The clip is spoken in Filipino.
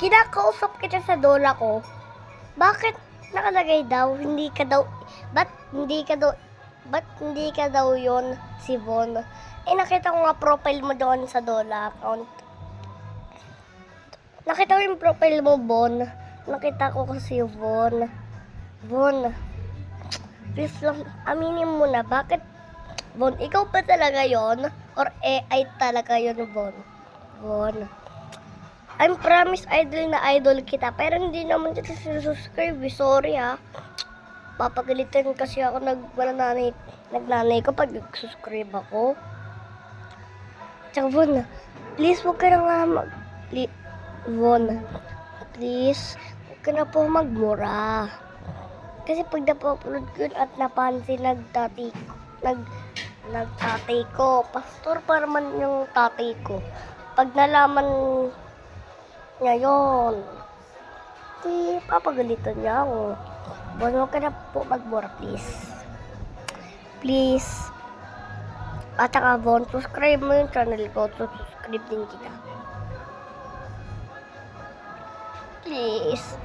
Kinakausap kita sa lola ko. Bakit nakalagay daw, ba't hindi ka daw yon si Von? Eh, nakita ko nga profile mo doon sa lola account. Nakita ko yung profile mo, Von. Nakita ko kasi Von. Von, please lang, aminin mo na, bakit, Von, ikaw ba talaga yon? Or AI talaga yon, Von? Von, I'm promise idol na idol kita, pero hindi naman kita subscribe. Sorry ha. Papagalitan kasi ako nagnanay ko pag subscribe ako. Tsaka Von, please huwag ka na nga Von, please huwag ka na po magmura. Kasi pag napapulod ko yun at napansin nagtatay ko, pastor pa naman yung tatay ko. Pag nalaman niya yun, di papagalitan niya ako. Bon, huwag ka na po magmura, please. Please. At saka, Bon, subscribe mo yung channel ko. Subscribe din kita. Please.